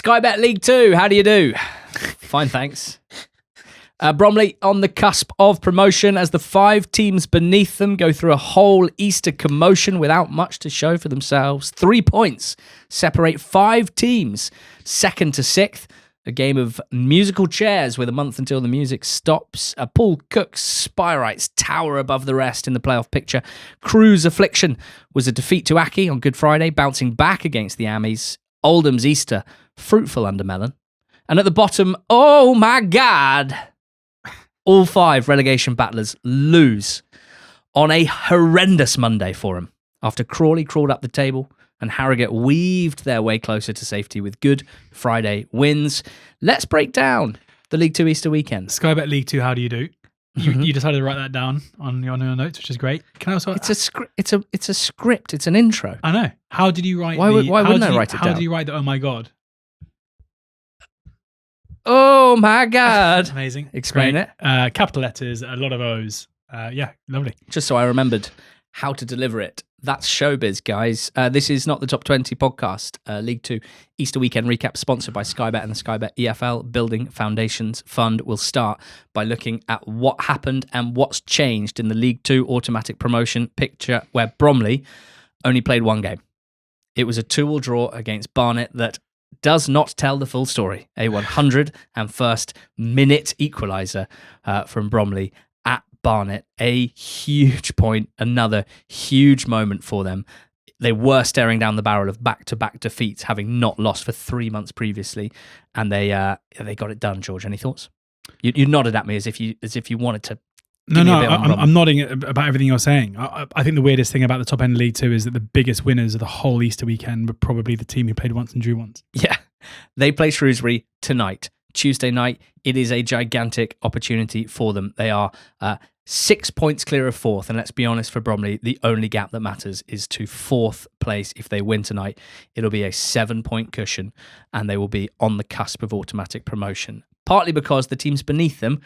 Sky Bet League 2, how do you do? Fine, thanks. Bromley on the cusp of promotion as the 5 teams beneath them go through a whole Easter commotion without much to show for themselves. 3 points separate 5 teams, 2nd to 6th. A game of musical chairs with a month until the music stops. Paul Cook's Spireites tower above the rest in the playoff picture. Crewe's affliction was a defeat to Aki on Good Friday, bouncing back against the Ammies. Oldham's Easter, fruitful under Melon. And at the bottom, oh my God, all 5 relegation battlers lose on a horrendous Monday for them after Crawley crawled up the table and Harrogate weaved their way closer to safety with Good Friday wins. Let's break down the League 2 Easter weekend. Sky Bet League 2, how do you do? You decided to write that down on your notes, which is great. Can I also? It's a script. It's a script. It's an intro. I know. How did you write? Why wouldn't I write it down? How did you write the? Oh my God. Oh my God. Amazing. Explain it. Capital letters, a lot of O's. Yeah, lovely. Just so I remembered how to deliver it. That's showbiz, guys. This is not the Top 20 podcast. League 2 Easter weekend recap sponsored by Sky Bet and the Sky Bet EFL Building Foundations Fund. We'll start by looking at what happened and what's changed in the League 2 automatic promotion picture where Bromley only played 1 game. It was a 2-2 draw against Barnet that does not tell the full story. A 101st minute equaliser from Bromley at Barnet. A huge point, another huge moment for them. They were staring down the barrel of back-to-back defeats, having not lost for 3 months previously, and they got it done. George, any thoughts? You nodded at me as if you wanted to. No, I'm nodding about everything you're saying. I think the weirdest thing about the top end of League 2 is that the biggest winners of the whole Easter weekend were probably the team who played once and drew once. Yeah, they play Shrewsbury tonight, Tuesday night. It is a gigantic opportunity for them. They are 6 points clear of 4th, and let's be honest, for Bromley, the only gap that matters is to 4th place. If they win tonight, it'll be a 7-point cushion, and they will be on the cusp of automatic promotion. Partly because the teams beneath them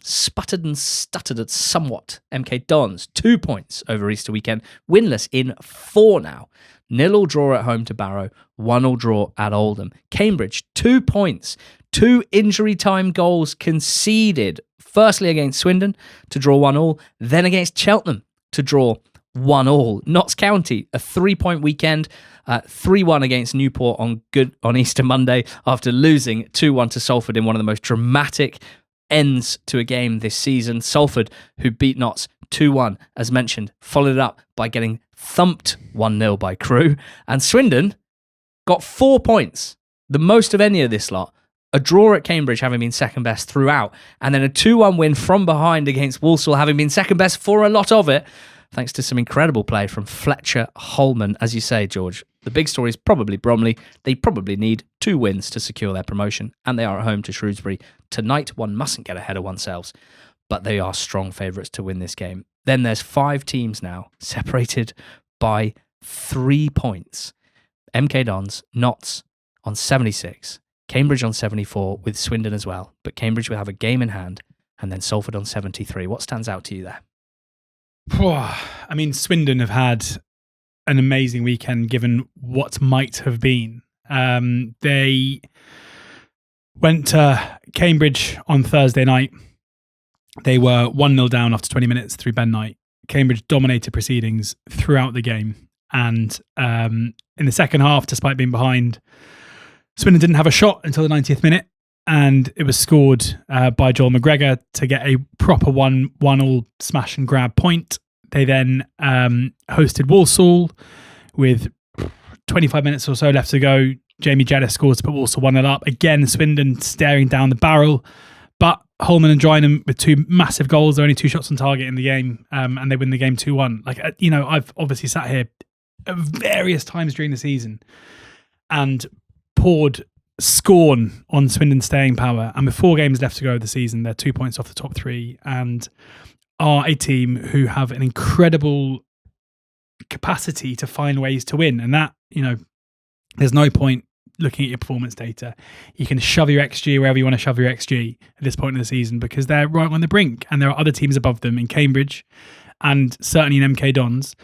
sputtered and stuttered at somewhat. MK Dons, 2 points over Easter weekend, winless in 4 now. 0-0 draw at home to Barrow, 1-1 draw at Oldham. Cambridge, 2 points, 2 injury time goals conceded. Firstly against Swindon to draw 1-1, then against Cheltenham to draw 1-1. Notts County, a 3-point weekend, 3-1 against Newport on Easter Monday after losing 2-1 to Salford in one of the most dramatic ends to a game this season. Salford, who beat Notts 2-1, as mentioned, followed it up by getting thumped 1-0 by Crewe. And Swindon got 4 points, the most of any of this lot. A draw at Cambridge having been second best throughout, and then a 2-1 win from behind against Walsall having been second best for a lot of it, thanks to some incredible play from Fletcher, Holman. As you say, George, the big story is probably Bromley. They probably need 2 wins to secure their promotion, and they are at home to Shrewsbury tonight. One mustn't get ahead of oneself, but they are strong favourites to win this game. Then there's 5 teams now, separated by 3 points. MK Dons, Notts on 76, Cambridge on 74 with Swindon as well, but Cambridge will have a game in hand, and then Salford on 73. What stands out to you there? I mean, Swindon have had an amazing weekend given what might have been. They went to Cambridge on Thursday night. They were 1-0 down after 20 minutes through Ben Knight. Cambridge dominated proceedings throughout the game. And in the second half, despite being behind, Swindon didn't have a shot until the 90th minute. And it was scored by Joel McGregor to get a proper 1-1 smash and grab point. They then hosted Walsall with 25 minutes or so left to go. Jamie Jeddah scores to put Walsall 1-0 up. Again, Swindon staring down the barrel. But Holman and Drynham with 2 massive goals. They're only 2 shots on target in the game, and they win the game 2-1. I've obviously sat here at various times during the season and poured scorn on Swindon's staying power, and with 4 games left to go of the season, they're 2 points off the top 3 and are a team who have an incredible capacity to find ways to win. And that, there's no point looking at your performance data. You can shove your XG wherever you want to shove your XG at this point in the season because they're right on the brink, and there are other teams above them in Cambridge and certainly in MK Dons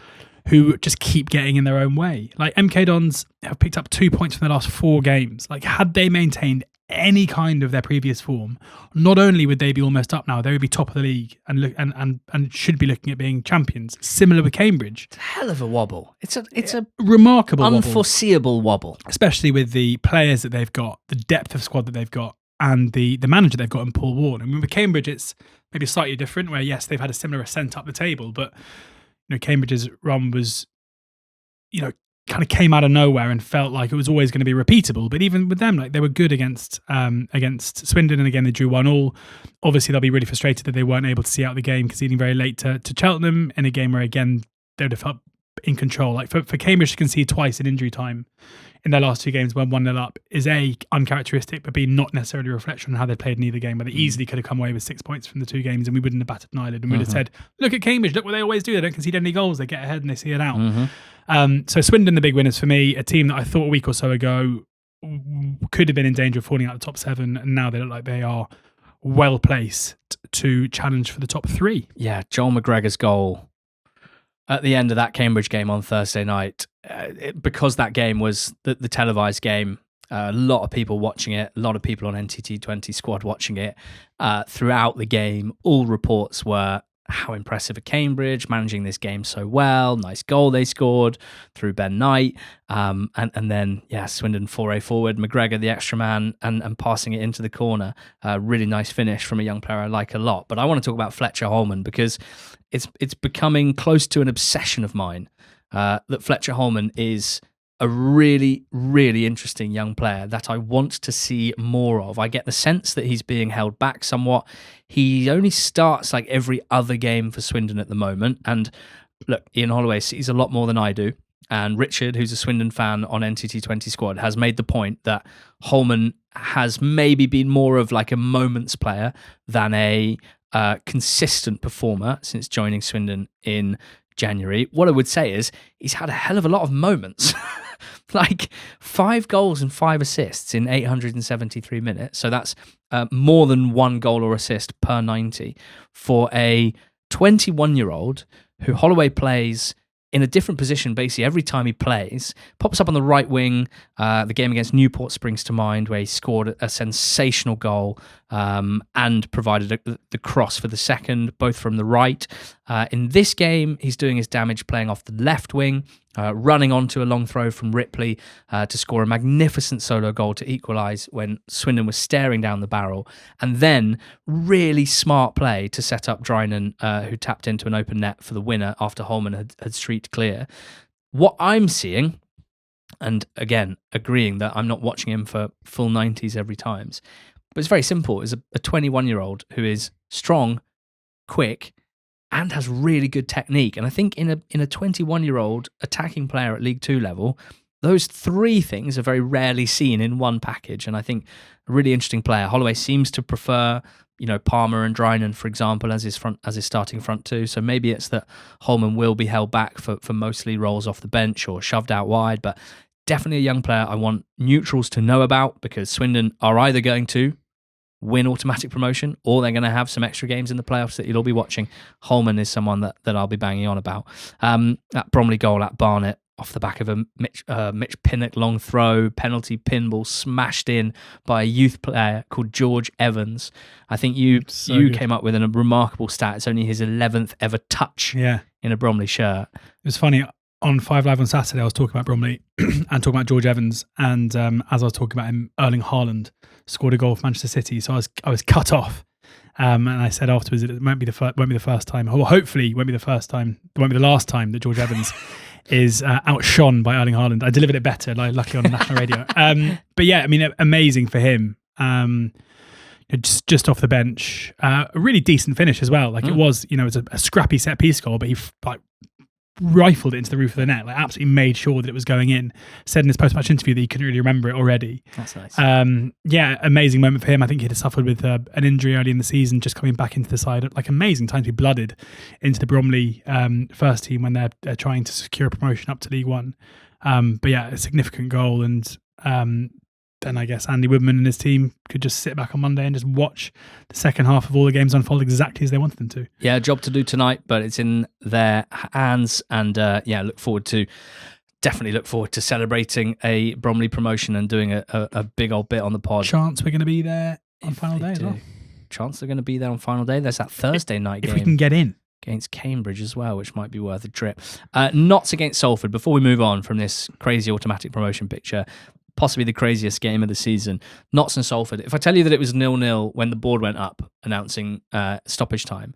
who just keep getting in their own way. Like MK Dons have picked up 2 points from their last 4 games. Like had they maintained any kind of their previous form, not only would they be almost up now, they would be top of the league and should be looking at being champions. Similar with Cambridge. It's a hell of a wobble. It's a remarkable unforeseeable wobble. Especially with the players that they've got, the depth of squad that they've got, and the manager they've got in Paul Ward. I mean, with Cambridge, it's maybe slightly different, where yes, they've had a similar ascent up the table, but Cambridge's run was, kind of came out of nowhere and felt like it was always going to be repeatable. But even with them, like they were good against Swindon, and again they drew 1-1. Obviously, they'll be really frustrated that they weren't able to see out the game, conceding very late to Cheltenham in a game where again they would have felt in control. Like for Cambridge to concede twice in injury time in their last 2 games when 1-0 up is A, uncharacteristic, but B, not necessarily a reflection on how they played in either game, where they easily could have come away with 6 points from the 2 games and we wouldn't have batted an eyelid, and we'd have said, look at Cambridge, look what they always do, they don't concede any goals, they get ahead and they see it out. So Swindon, the big winners for me, a team that I thought a week or so ago could have been in danger of falling out of the top 7, and now they look like they are well placed to challenge for the top 3. Yeah, Joel McGregor's goal at the end of that Cambridge game on Thursday night, because that game was the televised game, a lot of people watching it, a lot of people on NTT20 squad watching it throughout the game. All reports were how impressive are Cambridge, managing this game so well. Nice goal they scored through Ben Knight. And then, Swindon 4A forward, McGregor, the extra man, and passing it into the corner. Really nice finish from a young player I like a lot. But I want to talk about Fletcher Holman, because it's becoming close to an obsession of mine that Fletcher Holman is a really, really interesting young player that I want to see more of. I get the sense that he's being held back somewhat. He only starts like every other game for Swindon at the moment. And look, Ian Holloway sees a lot more than I do. And Richard, who's a Swindon fan on NTT20 squad, has made the point that Holman has maybe been more of like a moments player than a consistent performer since joining Swindon in January. What I would say is he's had a hell of a lot of moments. Like 5 goals and 5 assists in 873 minutes. So that's more than 1 goal or assist per 90 for a 21-year-old who Holloway plays in a different position basically every time he plays. Pops up on the right wing. The game against Newport springs to mind, where he scored a sensational goal and provided the cross for the second, both from the right. In this game, he's doing his damage playing off the left wing, running onto a long throw from Ripley to score a magnificent solo goal to equalise when Swindon was staring down the barrel. And then really smart play to set up Drinan, who tapped into an open net for the winner after Holman had streaked clear. What I'm seeing, and again, agreeing that I'm not watching him for full 90s every time, but it's very simple, is a 21-year-old who is strong, quick, and has really good technique. And I think in a 21-year-old attacking player at League 2 level, those 3 things are very rarely seen in one package. And I think a really interesting player. Holloway seems to prefer, Palmer and Drinan, for example, as his starting front 2. So maybe it's that Holman will be held back for mostly roles off the bench or shoved out wide, but definitely a young player I want neutrals to know about, because Swindon are either going to win automatic promotion or they're going to have some extra games in the playoffs that you'll all be watching. Holman is someone that I'll be banging on about. That Bromley goal at Barnet off the back of a Mitch Pinnock long throw, penalty pinball smashed in by a youth player called George Evans. I think you came up with a remarkable stat. It's only his 11th ever touch in a Bromley shirt. It was funny. On 5 Live on Saturday, I was talking about Bromley and talking about George Evans, and as I was talking about him, Erling Haaland scored a goal for Manchester City. So I was cut off, and I said afterwards that it won't be the first time. Well, hopefully, it won't be the first time. It won't be the last time that George Evans is outshone by Erling Haaland. I delivered it better, luckily on national radio. But yeah, I mean, amazing for him. Just off the bench, a really decent finish as well. It was, it's a scrappy set piece goal, but he rifled it into the roof of the net, absolutely made sure that it was going in. Said in his post-match interview that he couldn't really remember it already. That's nice. Amazing moment for him. I think he'd suffered with an injury early in the season, just coming back into the side. Amazing time to be blooded into the Bromley first team when they're trying to secure a promotion up to League One. But yeah, a significant goal, and then I guess Andy Woodman and his team could just sit back on Monday and just watch the second half of all the games unfold exactly as they wanted them to. Yeah, a job to do tonight, but it's in their hands. And definitely look forward to celebrating a Bromley promotion and doing a big old bit on the pod. Chance we're going to be there on final day as well. Chance they're going to be there on final day. There's that Thursday night game. If we can get in. Against Cambridge as well, which might be worth a trip. Notts against Salford. Before we move on from this crazy automatic promotion picture, possibly the craziest game of the season, Notts and Salford. If I tell you that it was 0-0 when the board went up announcing stoppage time,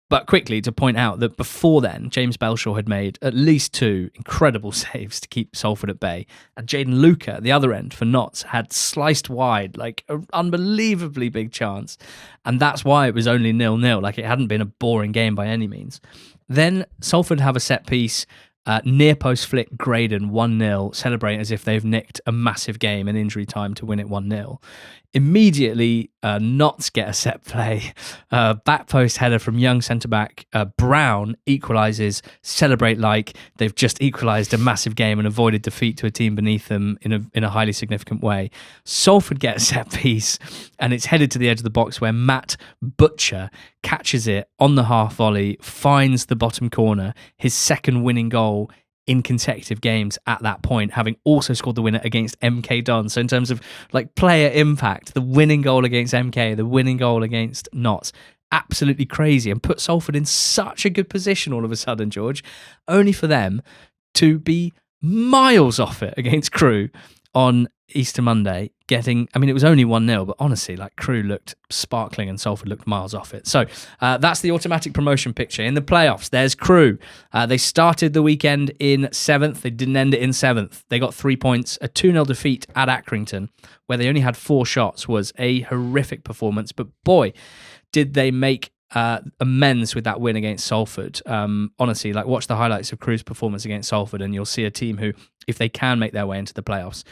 but quickly to point out that before then, James Belshaw had made at least 2 incredible saves to keep Salford at bay. And Jaden Luca, at the other end for Notts, had sliced wide, like an unbelievably big chance. And that's why it was only 0-0. Like, it hadn't been a boring game by any means. Then Salford have a set piece, near post flick Graydon 1-0, celebrating as if they've nicked a massive game in injury time to win it 1-0. Immediately, Notts get a set play. Back post header from young centre-back Brown equalises, celebrate like they've just equalised a massive game and avoided defeat to a team beneath them in a highly significant way. Salford get a set piece, and it's headed to the edge of the box where Matt Butcher catches it on the half volley, finds the bottom corner, his second winning goal in consecutive games at that point, having also scored the winner against MK Dons. So in terms of like player impact, the winning goal against MK, the winning goal against Notts, absolutely crazy, and put Salford in such a good position all of a sudden, George, only for them to be miles off it against Crewe on Easter Monday, it was only 1-0, but honestly, like, Crewe looked sparkling and Salford looked miles off it. So that's the automatic promotion picture. In the playoffs, there's Crewe. They started the weekend in 7th. They didn't end it in 7th. They got 3 points. A 2-0 defeat at Accrington, where they only had 4 shots, was a horrific performance. But boy, did they make amends with that win against Salford. Honestly, like, watch the highlights of Crewe's performance against Salford and you'll see a team who, if they can make their way into the playoffs,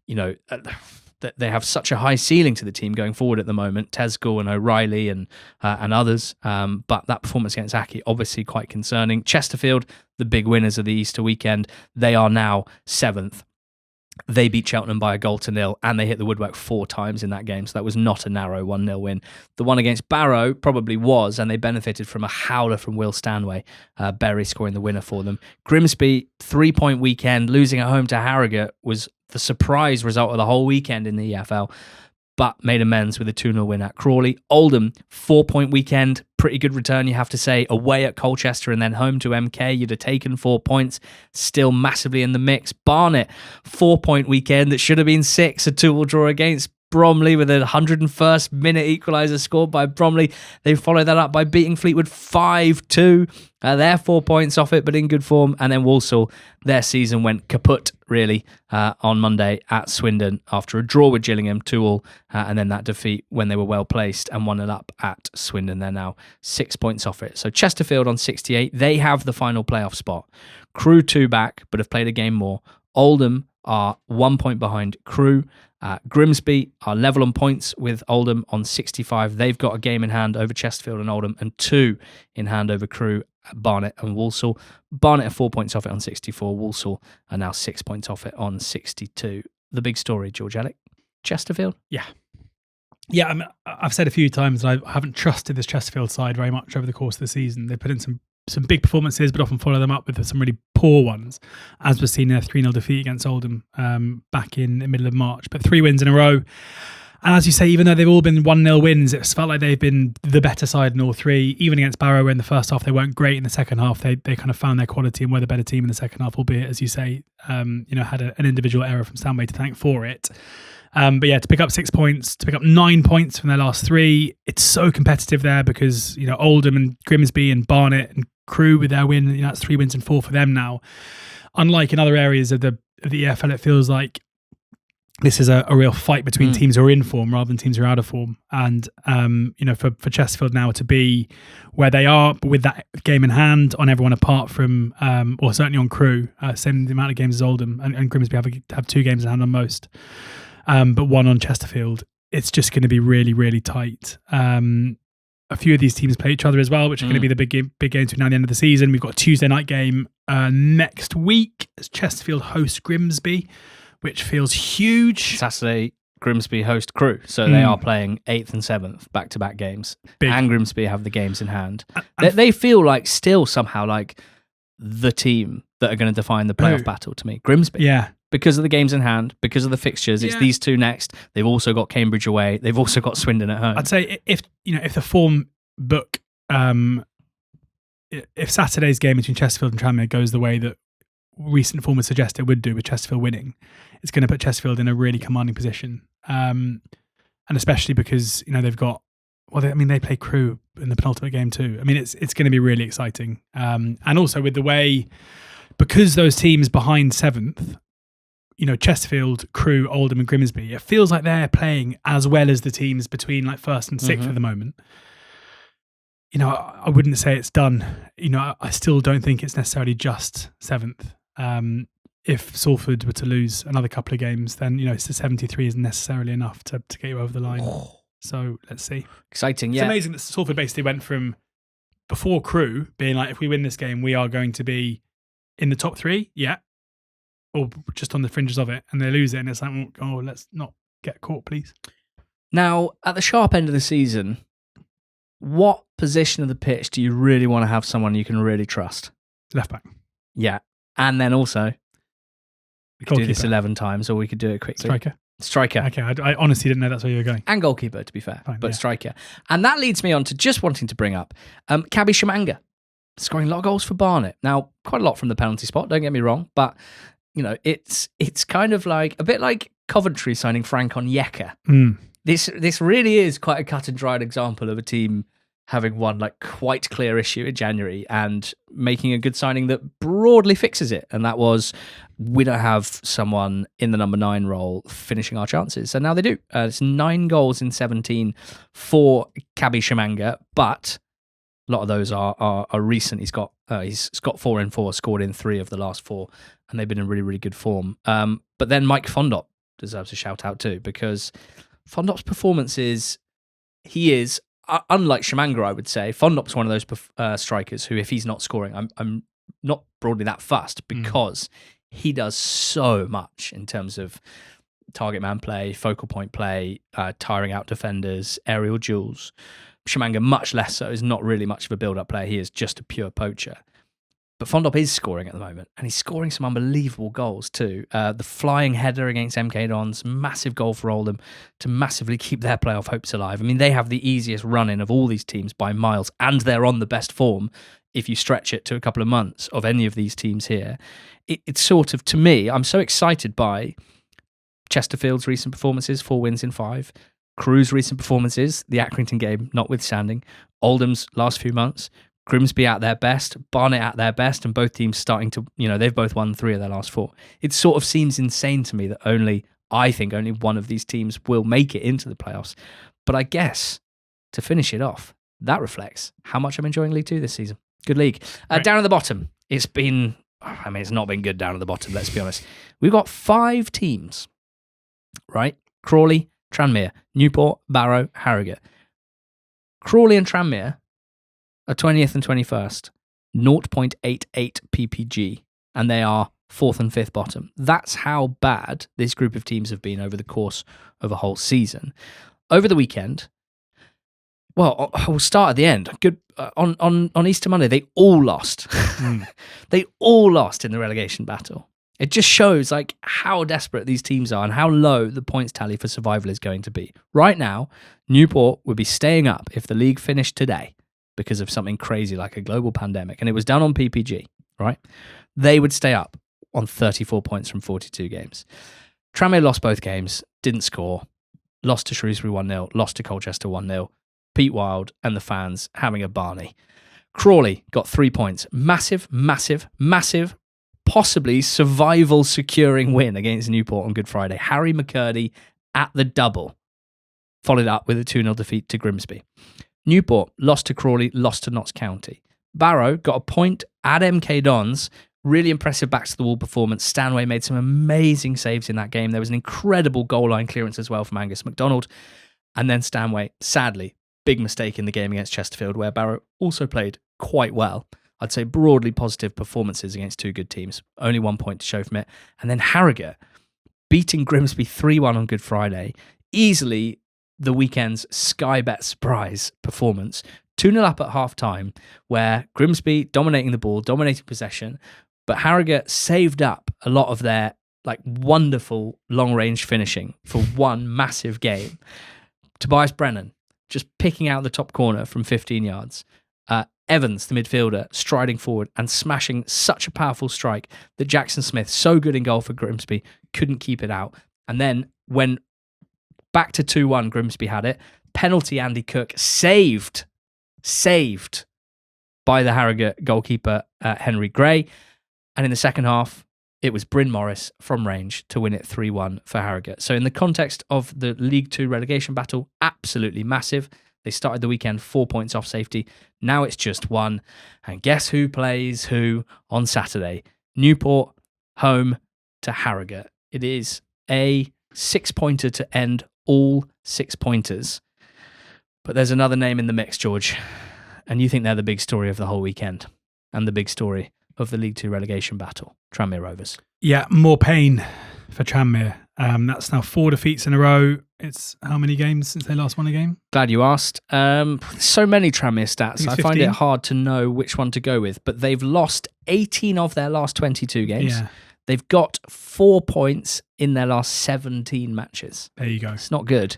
they have such a high ceiling to the team going forward at the moment. Tesgall and O'Reilly and others. But that performance against Aki, obviously quite concerning. Chesterfield, the big winners of the Easter weekend, they are now 7th. They beat Cheltenham by 1-0, and they hit the woodwork 4 times in that game, so that was not a narrow 1-0 win. The one against Barrow probably was, and they benefited from a howler from Will Stanway, Berry scoring the winner for them. Grimsby, 3-point weekend, losing at home to Harrogate was the surprise result of the whole weekend in the EFL, but made amends with a 2-0 win at Crawley. Oldham, 4-point weekend, pretty good return, you have to say. Away at Colchester and then home to MK, you'd have taken 4 points, still massively in the mix. Barnet, 4-point weekend that should have been 6, a 2-2 draw against Bromley with a 101st minute equaliser scored by Bromley. They followed that up by beating Fleetwood 5-2. They're 4 points off it, but in good form. And then Walsall, their season went kaput, really, on Monday at Swindon after a draw with Gillingham 2-2, and then that defeat when they were well placed and 1-0 up at Swindon. They're now 6 points off it. So Chesterfield on 68, they have the final playoff spot. Crewe 2 back, but have played a game more. Oldham are 1 point behind Crewe. Grimsby are level on points with Oldham on 65. They've got a game in hand over Chesterfield and Oldham, and 2 in hand over Crewe, Barnet and Walsall. Barnet are 4 points off it on 64. Walsall are now 6 points off it on 62. The big story, George Alec, Chesterfield? Yeah, I mean, I've said a few times that I haven't trusted this Chesterfield side very much over the course of the season. They put in some big performances, but often follow them up with some really poor ones, as was seen in a 3-0 defeat against Oldham back in the middle of March. But 3 wins in a row. And as you say, even though they've all been 1-0 wins, it's felt like they've been the better side in all 3. Even against Barrow, where in the first half they weren't great, in the second half they kind of found their quality and were the better team in the second half, albeit, as you say, had an individual error from Stanway to thank for it. But yeah, to pick up 6 points, to pick up 9 points from their last 3, it's so competitive there because, Oldham and Grimsby and Barnet and Crewe with their win, that's 3 wins and 4 for them now. Unlike in other areas of the EFL, it feels like this is a real fight between teams who are in form rather than teams who are out of form. And, for Chesterfield now to be where they are, but with that game in hand on everyone apart from, or certainly on Crewe, same the amount of games as Oldham, and Grimsby have 2 games in hand on most. But 1 on Chesterfield, it's just going to be really, really tight. A few of these teams play each other as well, which are going to be the big games between now and the end of the season. We've got a Tuesday night game next week as Chesterfield hosts Grimsby, which feels huge. Saturday Grimsby host Crewe, so they are playing 8th and 7th back-to-back games. Big. And Grimsby have the games in hand. They feel like still somehow like the team that are going to define the playoff battle to me. Grimsby. Yeah. Because of the games in hand, because of the fixtures, it's these two next. They've also got Cambridge away. They've also got Swindon at home. I'd say if the form book, if Saturday's game between Chesterfield and Tranmere goes the way that recent form would suggest it would do, with Chesterfield winning, it's going to put Chesterfield in a really commanding position. And especially because they've got they play Crewe in the penultimate game too. I mean, it's going to be really exciting. And also with the way, because those teams behind 7th, Chesterfield, Crewe, Oldham and Grimsby, it feels like they're playing as well as the teams between like 1st and 6th at the moment. I wouldn't say it's done. I still don't think it's necessarily just 7th. If Salford were to lose another couple of games, then, it's the 73 isn't necessarily enough to get you over the line. So let's see. Exciting, It's amazing that Salford basically went from before Crewe being like, if we win this game, we are going to be in the top 3. Yeah. Or just on the fringes of it, and they lose it, and it's like, oh, let's not get caught, please. Now, at the sharp end of the season, what position of the pitch do you really want to have someone you can really trust? Left back. Yeah. And then also, we could do this 11 times, or we could do it quickly. Striker. Okay, I honestly didn't know that's where you were going. And goalkeeper, to be fair, Fine, but striker. And that leads me on to just wanting to bring up Kabi Shamanga, scoring a lot of goals for Barnet. Now, quite a lot from the penalty spot, don't get me wrong, but it's kind of like a bit like Coventry signing Frank Onyeka. This really is quite a cut and dried example of a team having one like quite clear issue in January and making a good signing that broadly fixes it. And that was, we don't have someone in the number 9 role finishing our chances. So now they do. It's 9 goals in 17 for Kabi Shamanga, but a lot of those are recent. He's got 4 in 4, scored in 3 of the last 4, and they've been in really, really good form. But then Mike Fondop deserves a shout out too, because Fondop's performances, he is, unlike Shamanga, I would say, Fondop's one of those strikers who, if he's not scoring, I'm not broadly that fussed, because he does so much in terms of target man play, focal point play, tiring out defenders, aerial duels. Shamanga, much less so, is not really much of a build-up player. He is just a pure poacher. But Fondop is scoring at the moment, and he's scoring some unbelievable goals too. The flying header against MK Dons, massive goal for Oldham to massively keep their playoff hopes alive. I mean, they have the easiest run-in of all these teams by miles, and they're on the best form, if you stretch it to a couple of months, of any of these teams here. It's sort of, to me, I'm so excited by Chesterfield's recent performances, 4 wins in 5. Crewe's recent performances, the Accrington game notwithstanding, Oldham's last few months, Grimsby at their best, Barnet at their best, and both teams starting to, they've both won 3 of their last 4. It sort of seems insane to me that I think only one of these teams will make it into the playoffs. But I guess, to finish it off, that reflects how much I'm enjoying League 2 this season. Good league. Right. Down at the bottom, it's not been good down at the bottom, let's be honest. We've got 5 teams, right? Crawley, Tranmere, Newport, Barrow, Harrogate. Crawley and Tranmere are 20th and 21st, 0.88 PPG, and they are 4th and 5th bottom. That's how bad this group of teams have been over the course of a whole season. Over the weekend, well, we'll start at the end. Good on Easter Monday, they all lost. They all lost in the relegation battle. It just shows like how desperate these teams are and how low the points tally for survival is going to be. Right now, Newport would be staying up if the league finished today because of something crazy like a global pandemic, and it was done on PPG, right? They would stay up on 34 points from 42 games. Tranmere lost both games, didn't score, lost to Shrewsbury 1-0, lost to Colchester 1-0. Pete Wild and the fans having a Barney. Crawley got 3 points. Massive, massive, massive, possibly survival securing win against Newport on Good Friday. Harry McCurdy at the double, followed up with a 2-0 defeat to Grimsby. Newport lost to Crawley, lost to Notts County. Barrow got a point at MK Dons. Really impressive backs-to-the-wall performance. Stanway made some amazing saves in that game. There was an incredible goal line clearance as well from Angus MacDonald. And then Stanway, sadly, big mistake in the game against Chesterfield, where Barrow also played quite well. I'd say broadly positive performances against 2 good teams. Only 1 point to show from it. And then Harrogate, beating Grimsby 3-1 on Good Friday. Easily the weekend's Sky Bet surprise performance. 2-0 up at half-time, where Grimsby dominating the ball, dominating possession, but Harrogate saved up a lot of their wonderful long-range finishing for one massive game. Tobias Brennan just picking out the top corner from 15 yards. Evans, the midfielder, striding forward and smashing such a powerful strike that Jackson Smith, so good in goal for Grimsby, couldn't keep it out. And then when back to 2-1, Grimsby had it. Penalty Andy Cook saved by the Harrogate goalkeeper, Henry Gray. And in the second half, it was Bryn Morris from range to win it 3-1 for Harrogate. So in the context of the League 2 relegation battle, absolutely massive. They started the weekend 4 points off safety. Now it's just one. And guess who plays who on Saturday? Newport, home to Harrogate. It is a 6-pointer to end all 6-pointers. But there's another name in the mix, George. And you think they're the big story of the whole weekend and the big story of the League 2 relegation battle. Tranmere Rovers. Yeah, more pain for Tranmere. That's now 4 defeats in a row. It's how many games since they last won a game? Glad you asked. So many Tranmere stats. I find 15. it hard to know which one to go with, but they've lost 18 of their last 22 games. Yeah. They've got 4 points in their last 17 matches. There you go. It's not good.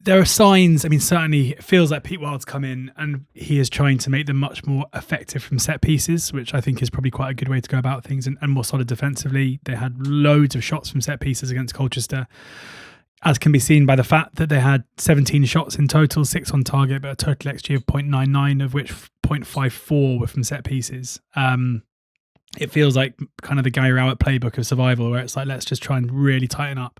There are signs. I mean, certainly it feels like Pete Wild's come in and he is trying to make them much more effective from set pieces, which I think is probably quite a good way to go about things, and more solid defensively. They had loads of shots from set pieces against Colchester, as can be seen by the fact that they had 17 shots in total, 6 on target, but a total XG of 0.99, of which 0.54 were from set pieces. It feels like kind of the Gary Rowett playbook of survival, where it's like, let's just try and really tighten up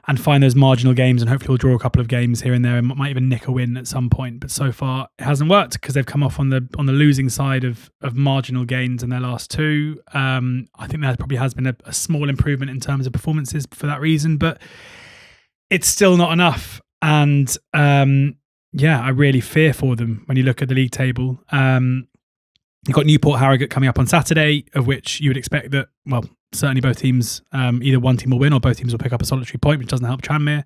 and find those marginal games, and hopefully we'll draw a couple of games here and there and might even nick a win at some point. But so far it hasn't worked because they've come off on the losing side of marginal gains in their last 2. I think there probably has been a small improvement in terms of performances for that reason, but it's still not enough. And I really fear for them when you look at the league table. You've got Newport, Harrogate coming up on Saturday, of which you would expect that, well, certainly both teams, either one team will win or both teams will pick up a solitary point, which doesn't help Tranmere.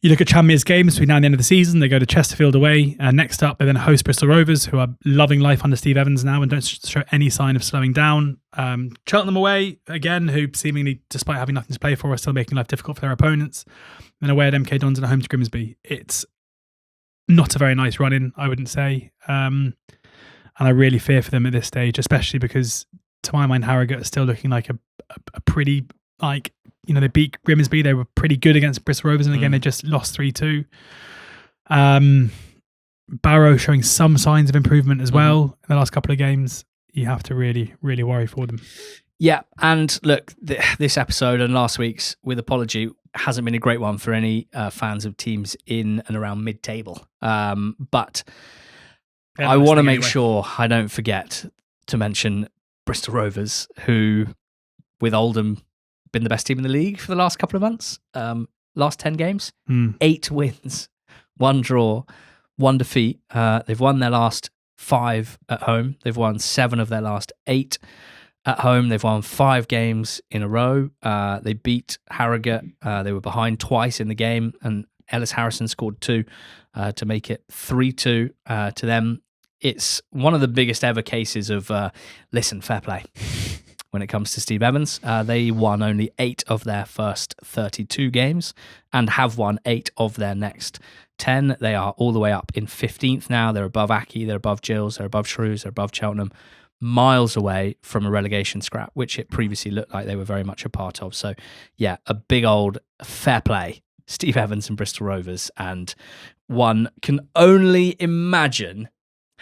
You look at Tranmere's games between now and the end of the season. They go to Chesterfield away. Next up, they then host Bristol Rovers, who are loving life under Steve Evans now and don't show any sign of slowing down. Cheltenham away, again, who seemingly, despite having nothing to play for, are still making life difficult for their opponents. And away at MK Dons and at home to Grimsby. It's not a very nice run-in, I wouldn't say. And I really fear for them at this stage, especially because, to my mind, Harrogate are still looking like a pretty, they beat Grimsby. They were pretty good against Bristol Rovers, and again, they just lost 3-2. Barrow showing some signs of improvement as well in the last couple of games. You have to really, really worry for them. Yeah, and look, this episode and last week's, with apology, hasn't been a great one for any fans of teams in and around mid-table. But I want to make sure I don't forget to mention Bristol Rovers, who, with Oldham, been the best team in the league for the last couple of months. Last 10 games, 8 wins, 1 draw, 1 defeat. They've won their last 5 at home. They've won 7 of their last 8 at home. They've won 5 games in a row. They beat Harrogate. They were behind twice in the game, and Ellis Harrison scored 2 to make it 3-2 to them. It's one of the biggest ever cases of, fair play when it comes to Steve Evans. They won only 8 of their first 32 games and have won 8 of their next 10. They are all the way up in 15th now. They're above Aki, they're above Gills, they're above Shrews, they're above Cheltenham, miles away from a relegation scrap, which it previously looked like they were very much a part of. So, yeah, a big old fair play, Steve Evans and Bristol Rovers. And one can only imagine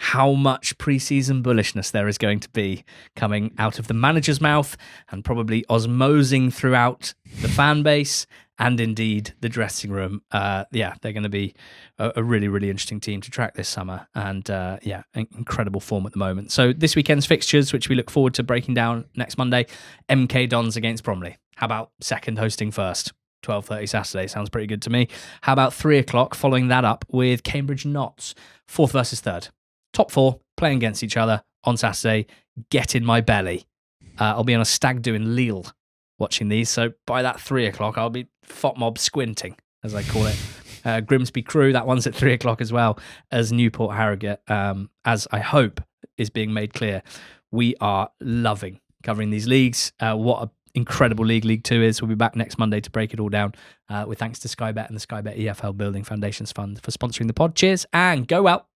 how much pre-season bullishness there is going to be coming out of the manager's mouth and probably osmosing throughout the fan base and indeed the dressing room. They're going to be a really, really interesting team to track this summer, and incredible form at the moment. So this weekend's fixtures, which we look forward to breaking down next Monday, MK Dons against Bromley. How about second hosting first? 12:30 Saturday, sounds pretty good to me. How about 3 o'clock, following that up with Cambridge Notts, 4th versus 3rd. Top 4 playing against each other on Saturday. Get in my belly. I'll be on a stag do in Lille watching these. So by that 3 o'clock, I'll be fot mob squinting, as I call it. Grimsby Crewe, that one's at 3 o'clock as well as Newport Harrogate. As I hope is being made clear, we are loving covering these leagues. What an incredible League 2 is. We'll be back next Monday to break it all down, with thanks to Sky Bet and the Sky Bet EFL Building Foundations Fund for sponsoring the pod. Cheers and go out.